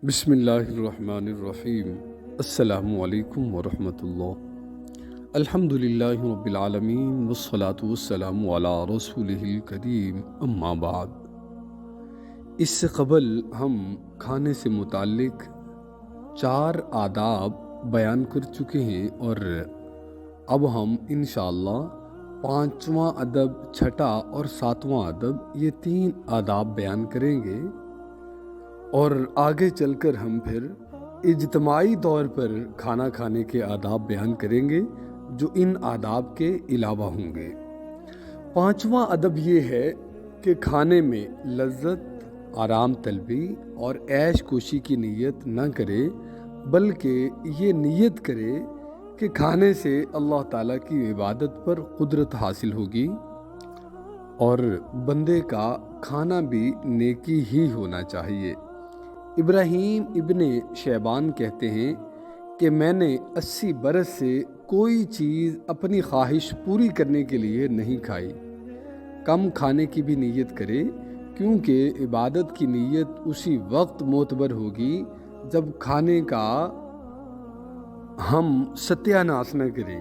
بسم اللہ الرحمن الرحیم۔ السلام علیکم ورحمۃ اللہ۔ الحمد للہ رب العالمین والصلاة والسلام علی رسولہ الکریم، اما بعد۔ اس سے قبل ہم کھانے سے متعلق 4 آداب بیان کر چکے ہیں، اور اب ہم انشاءاللہ 5واں ادب، 6واں اور 7واں ادب، یہ 3 آداب بیان کریں گے، اور آگے چل کر ہم پھر اجتماعی طور پر کھانا کھانے کے آداب بیان کریں گے جو ان آداب کے علاوہ ہوں گے۔ 5واں ادب یہ ہے کہ کھانے میں لذت، آرام طلبی اور عیش کوشی کی نیت نہ کرے، بلکہ یہ نیت کرے کہ کھانے سے اللہ تعالیٰ کی عبادت پر قدرت حاصل ہوگی، اور بندے کا کھانا بھی نیکی ہی ہونا چاہیے۔ ابراہیم ابن شیبان کہتے ہیں کہ میں نے 80 برس سے کوئی چیز اپنی خواہش پوری کرنے کے لیے نہیں کھائی۔ کم کھانے کی بھی نیت کرے، کیونکہ عبادت کی نیت اسی وقت معتبر ہوگی جب کھانے کا ہم ستیہ ناش نہ کریں،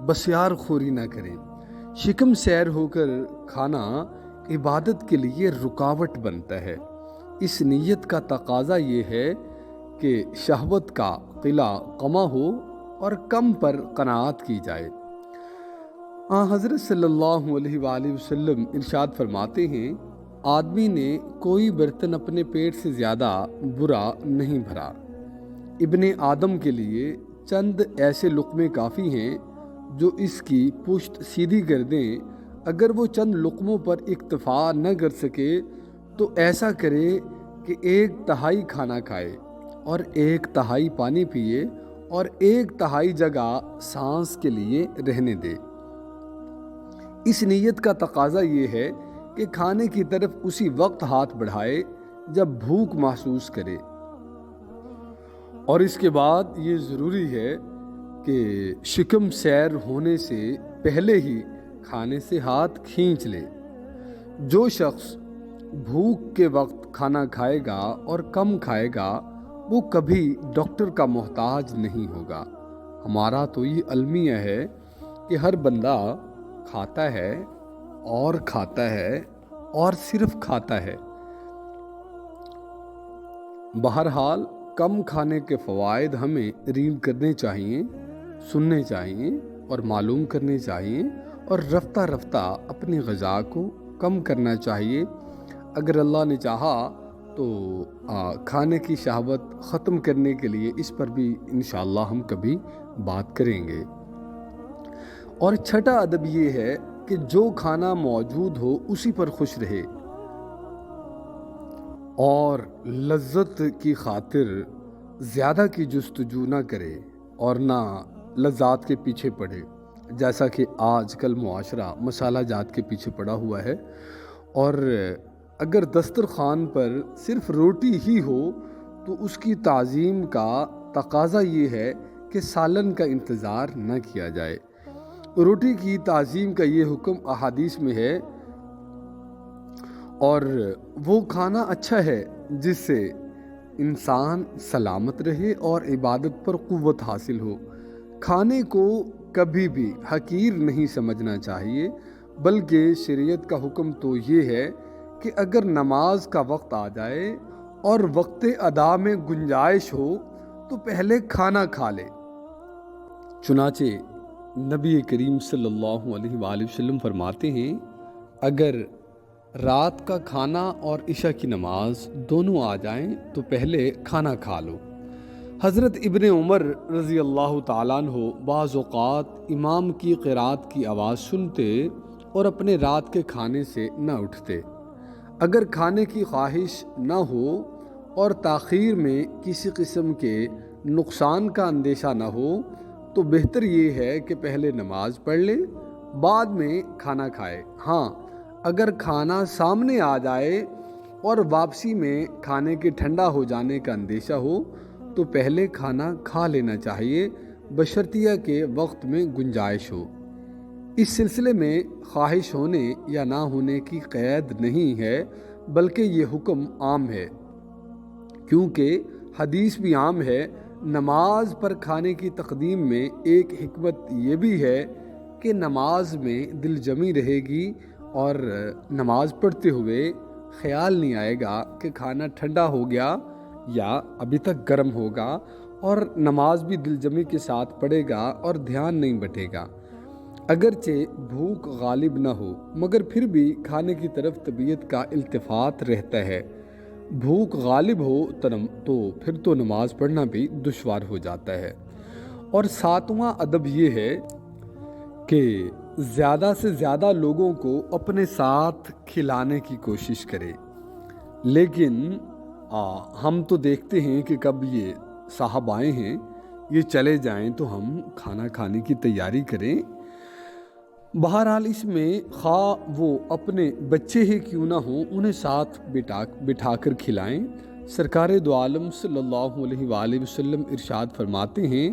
بسیار خوری نہ کریں۔ شکم سیر ہو کر کھانا عبادت کے لیے رکاوٹ بنتا ہے۔ اس نیت کا تقاضا یہ ہے کہ شہوت کا قلع کما ہو اور کم پر قناعت کی جائے۔ حضرت صلی اللہ علیہ وآلہ وسلم ارشاد فرماتے ہیں، آدمی نے کوئی برتن اپنے پیٹ سے زیادہ برا نہیں بھرا۔ ابن آدم کے لیے چند ایسے لقمے کافی ہیں جو اس کی پشت سیدھی کر دیں۔ اگر وہ چند لقموں پر اکتفا نہ کر سکے تو ایسا کرے کہ 1/3 کھانا کھائے اور 1/3 پانی پیے اور 1/3 جگہ سانس کے لیے رہنے دے۔ اس نیت کا تقاضا یہ ہے کہ کھانے کی طرف اسی وقت ہاتھ بڑھائے جب بھوک محسوس کرے، اور اس کے بعد یہ ضروری ہے کہ شکم سیر ہونے سے پہلے ہی کھانے سے ہاتھ کھینچ لے۔ جو شخص بھوک کے وقت کھانا کھائے گا اور کم کھائے گا، وہ کبھی ڈاکٹر کا محتاج نہیں ہوگا۔ ہمارا تو یہ المیہ ہے کہ ہر بندہ کھاتا ہے اور کھاتا ہے اور صرف کھاتا ہے۔ بہرحال کم کھانے کے فوائد ہمیں ریڈ کرنے چاہیے، سننے چاہیے اور معلوم کرنے چاہیے، اور رفتہ رفتہ اپنی غذا کو کم کرنا چاہیے۔ اگر اللہ نے چاہا تو کھانے کی شہوت ختم کرنے کے لیے اس پر بھی انشاءاللہ ہم کبھی بات کریں گے۔ اور 6واں ادب یہ ہے کہ جو کھانا موجود ہو اسی پر خوش رہے، اور لذت کی خاطر زیادہ کی جستجو نہ کرے اور نہ لذات کے پیچھے پڑے، جیسا کہ آج کل معاشرہ مسالہ جات کے پیچھے پڑا ہوا ہے۔ اور اگر دسترخوان پر صرف روٹی ہی ہو تو اس کی تعظیم کا تقاضا یہ ہے کہ سالن کا انتظار نہ کیا جائے۔ روٹی کی تعظیم کا یہ حکم احادیث میں ہے، اور وہ کھانا اچھا ہے جس سے انسان سلامت رہے اور عبادت پر قوت حاصل ہو۔ کھانے کو کبھی بھی حقیر نہیں سمجھنا چاہیے، بلکہ شریعت کا حکم تو یہ ہے کہ اگر نماز کا وقت آ جائے اور وقت ادا میں گنجائش ہو تو پہلے کھانا کھا لے۔ چنانچہ نبی کریم صلی اللہ علیہ وآلہ وسلم فرماتے ہیں، اگر رات کا کھانا اور عشاء کی نماز دونوں آ جائیں تو پہلے کھانا کھا لو۔ حضرت ابن عمر رضی اللہ تعالیٰ عنہ بعض اوقات امام کی قرات کی آواز سنتے اور اپنے رات کے کھانے سے نہ اٹھتے۔ اگر کھانے کی خواہش نہ ہو اور تاخیر میں کسی قسم کے نقصان کا اندیشہ نہ ہو تو بہتر یہ ہے کہ پہلے نماز پڑھ لے، بعد میں کھانا کھائے۔ ہاں، اگر کھانا سامنے آ جائے اور واپسی میں کھانے کے ٹھنڈا ہو جانے کا اندیشہ ہو تو پہلے کھانا کھا لینا چاہیے، بشرطیہ کہ وقت میں گنجائش ہو۔ اس سلسلے میں خواہش ہونے یا نہ ہونے کی قید نہیں ہے، بلکہ یہ حکم عام ہے، کیونکہ حدیث بھی عام ہے، نماز پر کھانے کی تقدیم میں ایک حکمت یہ بھی ہے کہ نماز میں دل جمی رہے گی اور نماز پڑھتے ہوئے خیال نہیں آئے گا کہ کھانا ٹھنڈا ہو گیا یا ابھی تک گرم ہوگا، اور نماز بھی دل جمی کے ساتھ پڑھے گا اور دھیان نہیں بٹے گا۔ اگرچہ بھوک غالب نہ ہو مگر پھر بھی کھانے کی طرف طبیعت کا التفات رہتا ہے۔ بھوک غالب ہو تو پھر تو نماز پڑھنا بھی دشوار ہو جاتا ہے۔ اور ساتواں ادب یہ ہے کہ زیادہ سے زیادہ لوگوں کو اپنے ساتھ کھلانے کی کوشش کرے، لیکن ہم تو دیکھتے ہیں کہ کب یہ صاحب آئے ہیں، یہ چلے جائیں تو ہم کھانا کھانے کی تیاری کریں۔ بہرحال اس میں خواہ وہ اپنے بچے ہی کیوں نہ ہوں، انہیں ساتھ بٹھا کر کھلائیں۔ سرکار دو عالم صلی اللہ علیہ وآلہ وسلم ارشاد فرماتے ہیں،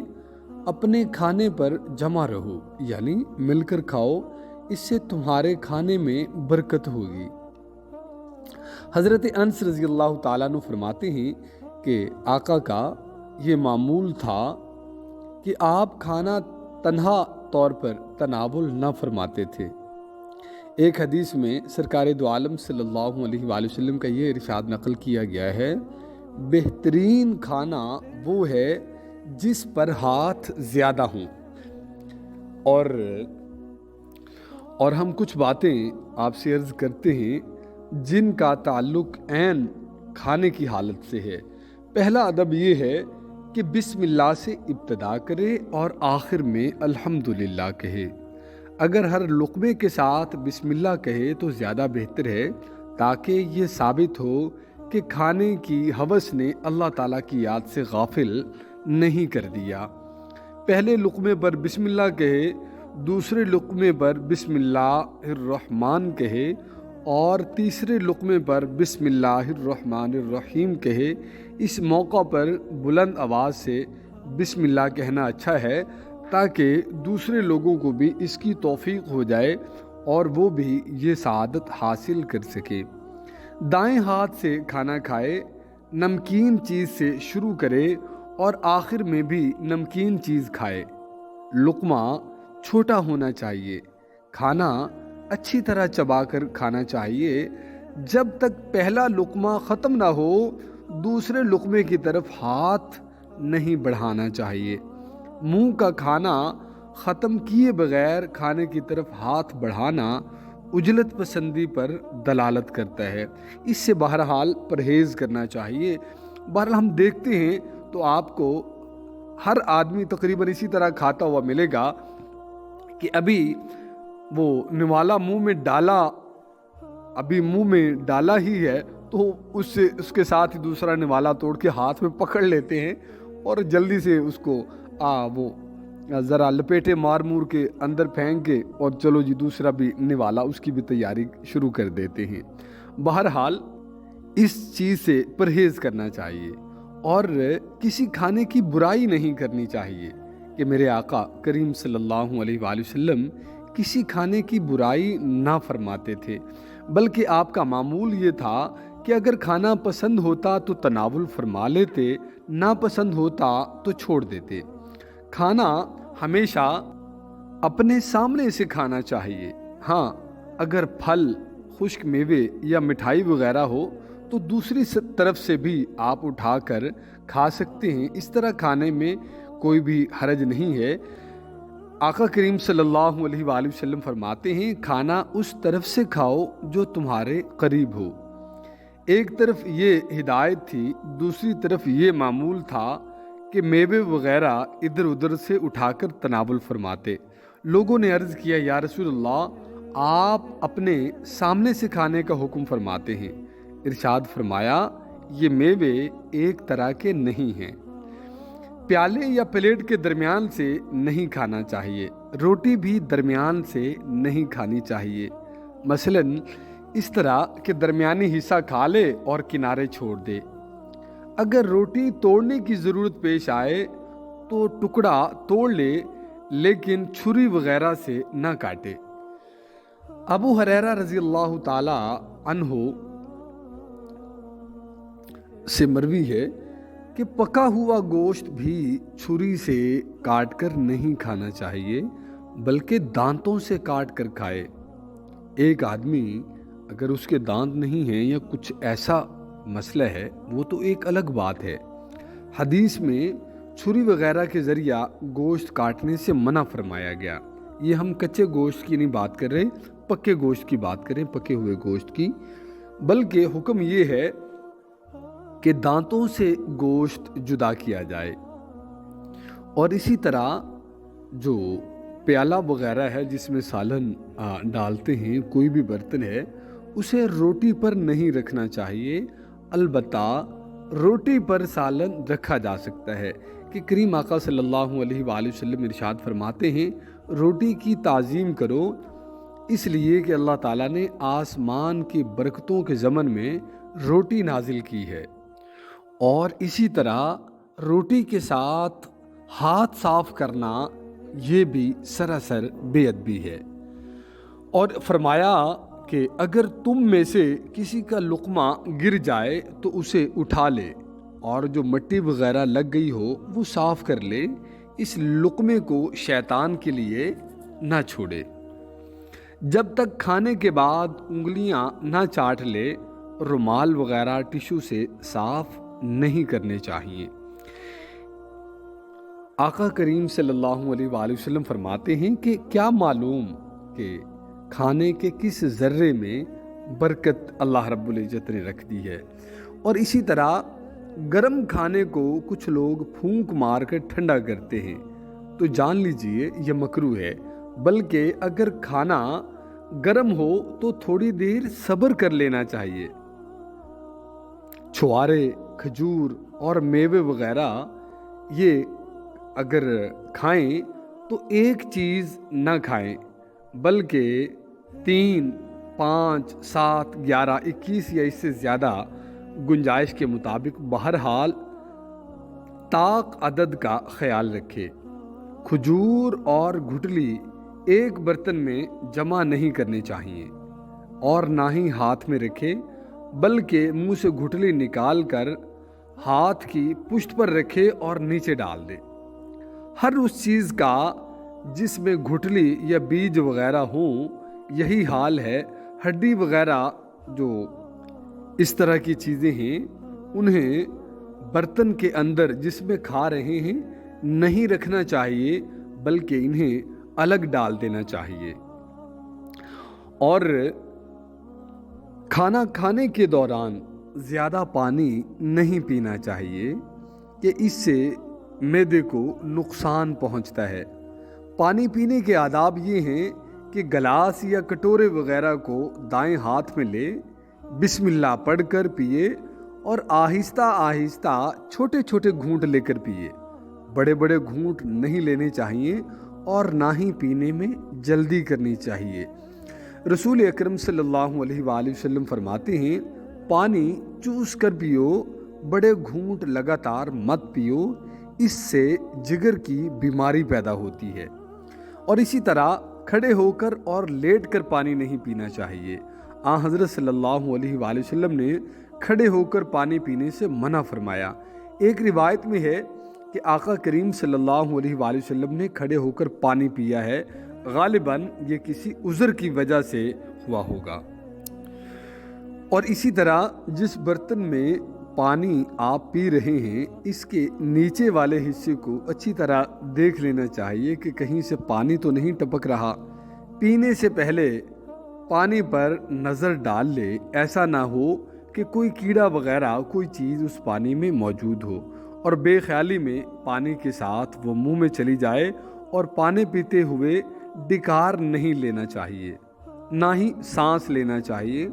اپنے کھانے پر جمع رہو، یعنی مل کر کھاؤ، اس سے تمہارے کھانے میں برکت ہوگی۔ حضرت انس رضی اللہ تعالیٰ عنہ فرماتے ہیں کہ آقا کا یہ معمول تھا کہ آپ کھانا تنہا طور پر تناول نہ فرماتے تھے۔ ایک حدیث میں سرکار دو عالم صلی اللہ علیہ وآلہ وسلم کا یہ ارشاد نقل کیا گیا ہے، بہترین کھانا وہ ہے جس پر ہاتھ زیادہ ہوں۔ اور ہم کچھ باتیں آپ سے عرض کرتے ہیں جن کا تعلق عین کھانے کی حالت سے ہے۔ پہلا ادب یہ ہے کہ بسم اللہ سے ابتدا کرے اور آخر میں الحمدللہ کہے۔ اگر ہر لقمے کے ساتھ بسم اللہ کہے تو زیادہ بہتر ہے، تاکہ یہ ثابت ہو کہ کھانے کی ہوس نے اللہ تعالیٰ کی یاد سے غافل نہیں کر دیا۔ پہلے لقمے پر بسم اللہ کہے، دوسرے لقمے پر بسم اللہ الرحمن کہے اور تیسرے لقمے پر بسم اللہ الرحمن الرحیم کہے۔ اس موقع پر بلند آواز سے بسم اللہ کہنا اچھا ہے، تاکہ دوسرے لوگوں کو بھی اس کی توفیق ہو جائے اور وہ بھی یہ سعادت حاصل کر سکے۔ دائیں ہاتھ سے کھانا کھائے، نمکین چیز سے شروع کرے اور آخر میں بھی نمکین چیز کھائے۔ لقمہ چھوٹا ہونا چاہیے، کھانا اچھی طرح چبا کر کھانا چاہیے۔ جب تک پہلا لقمہ ختم نہ ہو دوسرے لقمے کی طرف ہاتھ نہیں بڑھانا چاہیے۔ منہ کا کھانا ختم کیے بغیر کھانے کی طرف ہاتھ بڑھانا عجلت پسندی پر دلالت کرتا ہے، اس سے بہرحال پرہیز کرنا چاہیے۔ بہرحال ہم دیکھتے ہیں تو آپ کو ہر آدمی تقریباً اسی طرح کھاتا ہوا ملے گا کہ ابھی وہ نوالا منہ میں ڈالا ہی ہے تو اس کے ساتھ ہی دوسرا نوالا توڑ کے ہاتھ میں پکڑ لیتے ہیں اور جلدی سے اس کو وہ ذرا لپیٹے مار مور کے اندر پھینک کے اور چلو جی دوسرا بھی نوالا، اس کی بھی تیاری شروع کر دیتے ہیں۔ بہرحال اس چیز سے پرہیز کرنا چاہیے اور کسی کھانے کی برائی نہیں کرنی چاہیے کہ میرے آقا کریم صلی اللہ علیہ وآلہ وسلم کسی کھانے کی برائی نہ فرماتے تھے، بلکہ آپ کا معمول یہ تھا کہ اگر کھانا پسند ہوتا تو تناول فرما لیتے، نہ پسند ہوتا تو چھوڑ دیتے۔ کھانا ہمیشہ اپنے سامنے سے کھانا چاہیے۔ ہاں اگر پھل، خشک میوے یا مٹھائی وغیرہ ہو تو دوسری طرف سے بھی آپ اٹھا کر کھا سکتے ہیں، اس طرح کھانے میں کوئی بھی حرج نہیں ہے۔ آقا کریم صلی اللہ علیہ وآلہ وسلم فرماتے ہیں، کھانا اس طرف سے کھاؤ جو تمہارے قریب ہو۔ ایک طرف یہ ہدایت تھی، دوسری طرف یہ معمول تھا کہ میوے وغیرہ ادھر ادھر سے اٹھا کر تناول فرماتے۔ لوگوں نے عرض کیا، یا رسول اللہ آپ اپنے سامنے سے کھانے کا حکم فرماتے ہیں۔ ارشاد فرمایا، یہ میوے ایک طرح کے نہیں ہیں، پیالے یا پلیٹ کے درمیان سے نہیں کھانا چاہیے، روٹی بھی درمیان سے نہیں کھانی چاہیے۔ مثلاً اس طرح کہ درمیانی حصہ کھا لے اور کنارے چھوڑ دے۔ اگر روٹی توڑنے کی ضرورت پیش آئے تو ٹکڑا توڑ لے، لیکن چھری وغیرہ سے نہ کاٹے۔ ابو ہریرہ رضی اللہ تعالی عنہ سے مروی ہے کہ کہ پکا ہوا گوشت بھی چھری سے کاٹ کر نہیں کھانا چاہیے بلکہ دانتوں سے کاٹ کر کھائے۔ ایک آدمی اگر اس کے دانت نہیں ہیں یا کچھ ایسا مسئلہ ہے وہ تو ایک الگ بات ہے۔ حدیث میں چھری وغیرہ کے ذریعہ گوشت کاٹنے سے منع فرمایا گیا۔ یہ ہم کچے گوشت کی نہیں بات کر رہے، پکے گوشت کی بات کریں، پکے ہوئے گوشت کی، بلکہ حکم یہ ہے کہ دانتوں سے گوشت جدا کیا جائے۔ اور اسی طرح جو پیالہ وغیرہ ہے جس میں سالن ڈالتے ہیں، کوئی بھی برتن ہے، اسے روٹی پر نہیں رکھنا چاہیے۔ البتہ روٹی پر سالن رکھا جا سکتا ہے کہ کریم آقا صلی اللہ علیہ وآلہ وسلم ارشاد فرماتے ہیں روٹی کی تعظیم کرو، اس لیے کہ اللہ تعالیٰ نے آسمان کی برکتوں کے ضمن میں روٹی نازل کی ہے۔ اور اسی طرح روٹی کے ساتھ ہاتھ صاف کرنا یہ بھی سراسر بے ادبی ہے۔ اور فرمایا کہ اگر تم میں سے کسی کا لقمہ گر جائے تو اسے اٹھا لے اور جو مٹی وغیرہ لگ گئی ہو وہ صاف کر لے، اس لقمے کو شیطان کے لیے نہ چھوڑے۔ جب تک کھانے کے بعد انگلیاں نہ چاٹ لے، رومال وغیرہ ٹشو سے صاف نہیں کرنے چاہیے۔ آقا کریم صلی اللہ علیہ وآلہ وسلم فرماتے ہیں کہ کیا معلوم کہ کھانے کے کس ذرے میں برکت اللہ رب العزت نے رکھ دی ہے۔ اور اسی طرح گرم کھانے کو کچھ لوگ پھونک مار کر ٹھنڈا کرتے ہیں تو جان لیجئے یہ مکروہ ہے، بلکہ اگر کھانا گرم ہو تو تھوڑی دیر صبر کر لینا چاہیے۔ چھوارے، کھجور اور میوے وغیرہ یہ اگر کھائیں تو ایک چیز نہ کھائیں بلکہ 3، 5، 7، 11، 21 یا اس سے زیادہ گنجائش کے مطابق بہرحال طاق عدد کا خیال رکھے۔ کھجور اور گٹھلی ایک برتن میں جمع نہیں کرنے چاہیے اور نہ ہی ہاتھ میں رکھے، بلکہ منہ سے گٹھلی نکال کر ہاتھ کی پشت پر رکھے اور نیچے ڈال دے۔ ہر اس چیز کا جس میں گٹھلی یا بیج وغیرہ ہوں یہی حال ہے۔ ہڈی وغیرہ جو اس طرح کی چیزیں ہیں انہیں برتن کے اندر جس میں کھا رہے ہیں نہیں رکھنا چاہیے بلکہ انہیں الگ ڈال دینا چاہیے۔ اور کھانا کھانے کے دوران زیادہ پانی نہیں پینا چاہیے کہ اس سے معدے کو نقصان پہنچتا ہے۔ پانی پینے کے آداب یہ ہیں کہ گلاس یا کٹورے وغیرہ کو دائیں ہاتھ میں لے، بسم اللہ پڑھ کر پیے اور آہستہ آہستہ چھوٹے چھوٹے گھونٹ لے کر پیے۔ بڑے بڑے گھونٹ نہیں لینے چاہیے اور نہ ہی پینے میں جلدی کرنی چاہیے۔ رسول اکرم صلی اللہ علیہ وآلہ وسلم فرماتے ہیں پانی چوس کر پیو، بڑے گھونٹ لگاتار مت پیو، اس سے جگر کی بیماری پیدا ہوتی ہے۔ اور اسی طرح کھڑے ہو کر اور لیٹ کر پانی نہیں پینا چاہیے۔ حضرت صلی اللہ علیہ وآلہ وسلم نے کھڑے ہو کر پانی پینے سے منع فرمایا۔ ایک روایت میں ہے کہ آقا کریم صلی اللہ علیہ وآلہ وسلم نے کھڑے ہو کر پانی پیا ہے، غالباً یہ کسی عذر کی وجہ سے ہوا ہوگا۔ اور اسی طرح جس برتن میں پانی آپ پی رہے ہیں اس کے نیچے والے حصے کو اچھی طرح دیکھ لینا چاہیے کہ کہیں سے پانی تو نہیں ٹپک رہا۔ پینے سے پہلے پانی پر نظر ڈال لے، ایسا نہ ہو کہ کوئی کیڑا وغیرہ کوئی چیز اس پانی میں موجود ہو اور بے خیالی میں پانی کے ساتھ وہ منہ میں چلی جائے۔ اور پانی پیتے ہوئے ڈکار نہیں لینا چاہیے، نہ ہی سانس لینا چاہیے،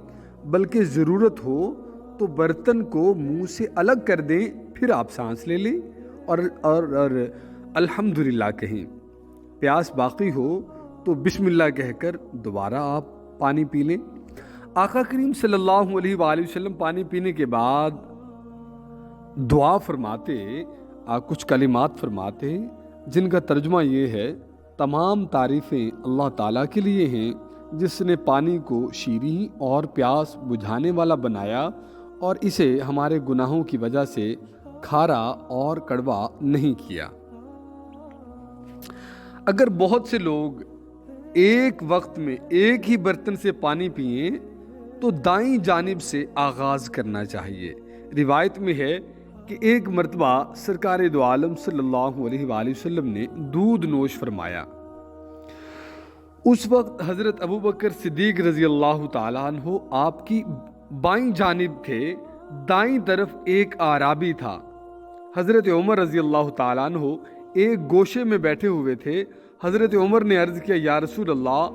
بلکہ ضرورت ہو تو برتن کو منہ سے الگ کر دیں، پھر آپ سانس لے لیں اور الحمدللہ کہیں۔ پیاس باقی ہو تو بسم اللہ کہہ کر دوبارہ آپ پانی پی لیں۔ آقا کریم صلی اللہ علیہ وآلہ وسلم پانی پینے کے بعد دعا فرماتے، کچھ کلمات فرماتے جن کا ترجمہ یہ ہے تمام تعریفیں اللہ تعالیٰ کے لیے ہیں جس نے پانی کو شیریں اور پیاس بجھانے والا بنایا اور اسے ہمارے گناہوں کی وجہ سے کھارا اور کڑوا نہیں کیا۔ اگر بہت سے لوگ ایک وقت میں ایک ہی برتن سے پانی پئیں تو دائیں جانب سے آغاز کرنا چاہیے۔ روایت میں ہے کہ ایک مرتبہ سرکار دو عالم صلی اللہ علیہ وآلہ وسلم نے دودھ نوش فرمایا۔ اس وقت حضرت ابو بکر صدیق رضی اللہ تعالیٰ عنہ آپ کی بائیں جانب تھے، دائیں طرف ایک اعرابی تھا۔ حضرت عمر رضی اللہ تعالیٰ عنہ ایک گوشے میں بیٹھے ہوئے تھے۔ حضرت عمر نے عرض کیا، یا رسول اللہ،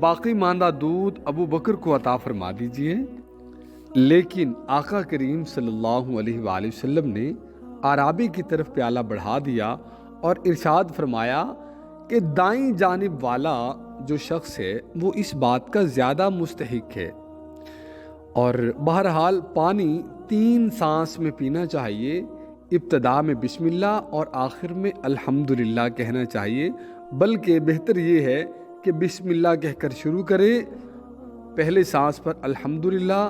باقی ماندہ دودھ ابو بکر کو عطا فرما دیجئے۔ لیکن آقا کریم صلی اللہ علیہ وآلہ وسلم نے اعرابی کی طرف پیالہ بڑھا دیا اور ارشاد فرمایا کہ دائیں جانب والا جو شخص ہے وہ اس بات کا زیادہ مستحق ہے۔ اور بہرحال پانی 3 سانس میں پینا چاہیے، ابتدا میں بسم اللہ اور آخر میں الحمدللہ کہنا چاہیے، بلکہ بہتر یہ ہے کہ بسم اللہ کہہ کر شروع کرے، پہلے سانس پر الحمدللہ،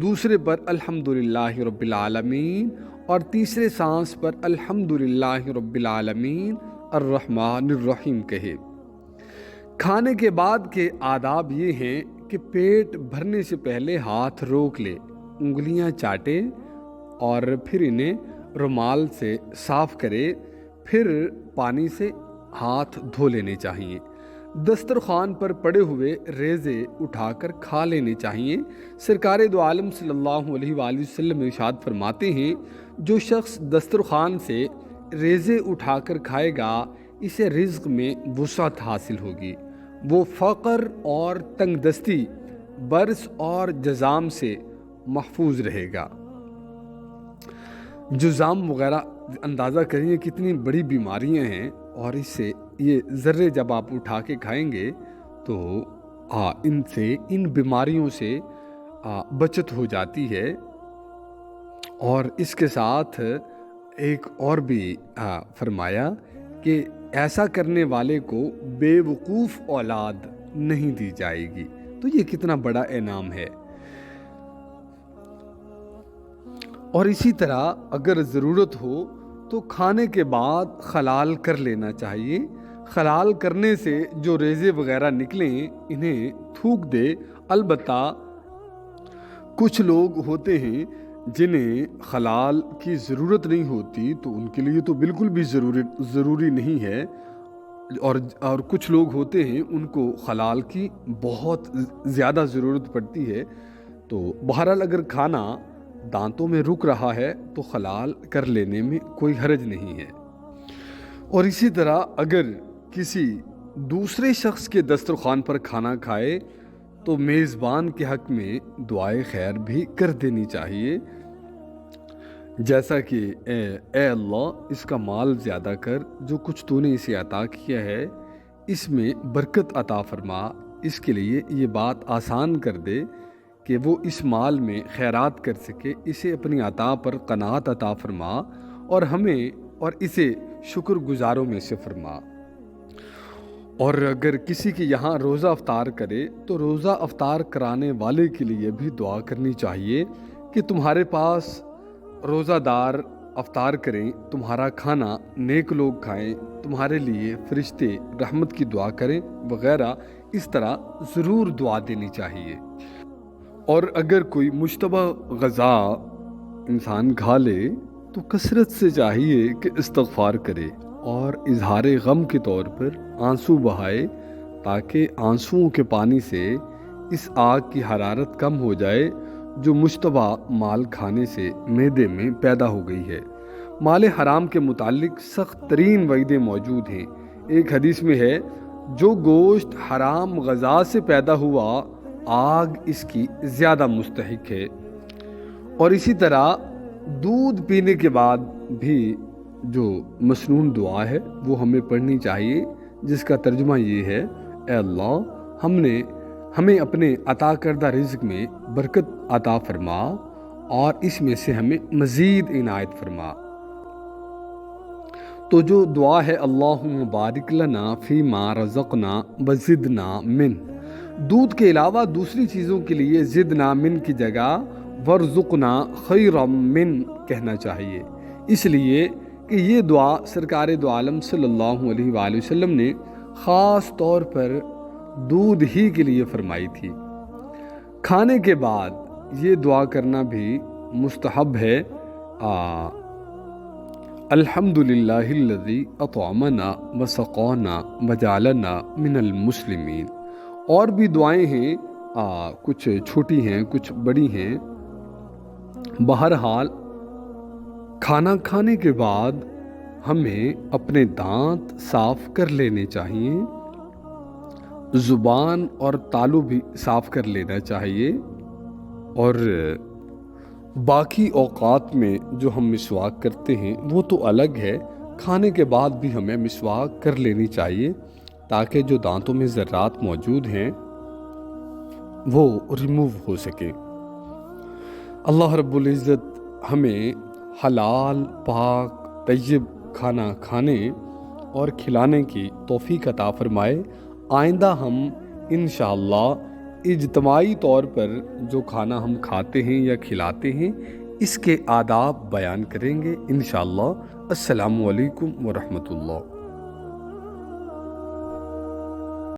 دوسرے پر الحمدللہ رب العالمین اور تیسرے سانس پر الحمدللہ رب العالمین الرحمن الرحیم کہے۔ کھانے کے بعد کے آداب یہ ہیں کہ پیٹ بھرنے سے پہلے ہاتھ روک لے، انگلیاں چاٹے اور پھر انہیں رومال سے صاف کرے، پھر پانی سے ہاتھ دھو لینے چاہیے۔ دسترخوان پر پڑے ہوئے ریزے اٹھا کر کھا لینے چاہیے۔ سرکار دو عالم صلی اللہ علیہ وآلہ وسلم ارشاد فرماتے ہیں، جو شخص دسترخوان سے ریزے اٹھا کر کھائے گا اسے رزق میں وسعت حاصل ہوگی، وہ فقر اور تنگ دستی، برس اور جزام سے محفوظ رہے گا۔ جزام وغیرہ اندازہ کریں کتنی بڑی بیماریاں ہیں، اور اس سے یہ ذرے جب آپ اٹھا کے کھائیں گے تو ان بیماریوں سے بچت ہو جاتی ہے۔ اور اس کے ساتھ ایک اور بھی فرمایا کہ ایسا کرنے والے کو بے وقوف اولاد نہیں دی جائے گی، تو یہ کتنا بڑا انعام ہے۔ اور اسی طرح اگر ضرورت ہو تو کھانے کے بعد خلال کر لینا چاہیے۔ خلال کرنے سے جو ریزے وغیرہ نکلیں انہیں تھوک دے۔ البتہ کچھ لوگ ہوتے ہیں جنہیں خلال کی ضرورت نہیں ہوتی، تو ان کے لیے تو بالکل بھی ضروری نہیں ہے، اور کچھ لوگ ہوتے ہیں ان کو خلال کی بہت زیادہ ضرورت پڑتی ہے۔ تو بہرحال اگر کھانا دانتوں میں رک رہا ہے تو خلال کر لینے میں کوئی حرج نہیں ہے۔ اور اسی طرح اگر کسی دوسرے شخص کے دسترخوان پر کھانا کھائے تو میزبان کے حق میں دعائے خیر بھی کر دینی چاہیے، جیسا کہ اے اللہ اس کا مال زیادہ کر، جو کچھ تو نے اسے عطا کیا ہے اس میں برکت عطا فرما، اس کے لیے یہ بات آسان کر دے کہ وہ اس مال میں خیرات کر سکے، اسے اپنی عطا پر قناعت عطا فرما اور ہمیں اور اسے شکر گزاروں میں سے فرما۔ اور اگر کسی کے یہاں روزہ افطار کرے تو روزہ افطار کرانے والے کے لیے بھی دعا کرنی چاہیے کہ تمہارے پاس روزہ دار افطار کریں، تمہارا کھانا نیک لوگ کھائیں، تمہارے لیے فرشتے رحمت کی دعا کریں وغیرہ، اس طرح ضرور دعا دینی چاہیے۔ اور اگر کوئی مشتبہ غذا انسان کھا لے تو کثرت سے چاہیے کہ استغفار کرے اور اظہار غم کے طور پر آنسو بہائے، تاکہ آنسوؤں کے پانی سے اس آگ کی حرارت کم ہو جائے جو مشتبہ مال کھانے سے معدے میں پیدا ہو گئی ہے۔ مال حرام کے متعلق سخت ترین وعیدیں موجود ہیں۔ ایک حدیث میں ہے، جو گوشت حرام غذا سے پیدا ہوا آگ اس کی زیادہ مستحق ہے۔ اور اسی طرح دودھ پینے کے بعد بھی جو مسنون دعا ہے وہ ہمیں پڑھنی چاہیے، جس کا ترجمہ یہ ہے، اے اللہ ہمیں اپنے عطا کردہ رزق میں برکت عطا فرما اور اس میں سے ہمیں مزید عنایت فرما۔ تو جو دعا ہے، اللہم بارک لنا فیما رزقنا وزدنا من، دودھ کے علاوہ دوسری چیزوں کے لیے زدنا من کی جگہ ورزقنا خیرم من کہنا چاہیے، اس لیے کہ یہ دعا سرکار دو عالم صلی اللہ علیہ وآلہ وسلم نے خاص طور پر دودھ ہی کے لیے فرمائی تھی۔ کھانے کے بعد یہ دعا کرنا بھی مستحب ہے، الحمدللہ الذی اطعمنا وسقانا وجعلنا من المسلمین۔ اور بھی دعائیں ہیں، کچھ چھوٹی ہیں کچھ بڑی ہیں۔ بہرحال کھانا کھانے کے بعد ہمیں اپنے دانت صاف کر لینے چاہیے، زبان اور تالو بھی صاف کر لینا چاہیے، اور باقی اوقات میں جو ہم مسواک کرتے ہیں وہ تو الگ ہے، کھانے کے بعد بھی ہمیں مسواک کر لینی چاہیے تاکہ جو دانتوں میں ذرات موجود ہیں وہ ریموو ہو سکیں۔ اللہ رب العزت ہمیں حلال پاک طیب کھانا کھانے اور کھلانے کی توفیق عطا فرمائے۔ آئندہ ہم انشاءاللہ اجتماعی طور پر جو کھانا ہم کھاتے ہیں یا کھلاتے ہیں اس کے آداب بیان کریں گے انشاءاللہ۔ السلام علیکم ورحمۃ اللہ۔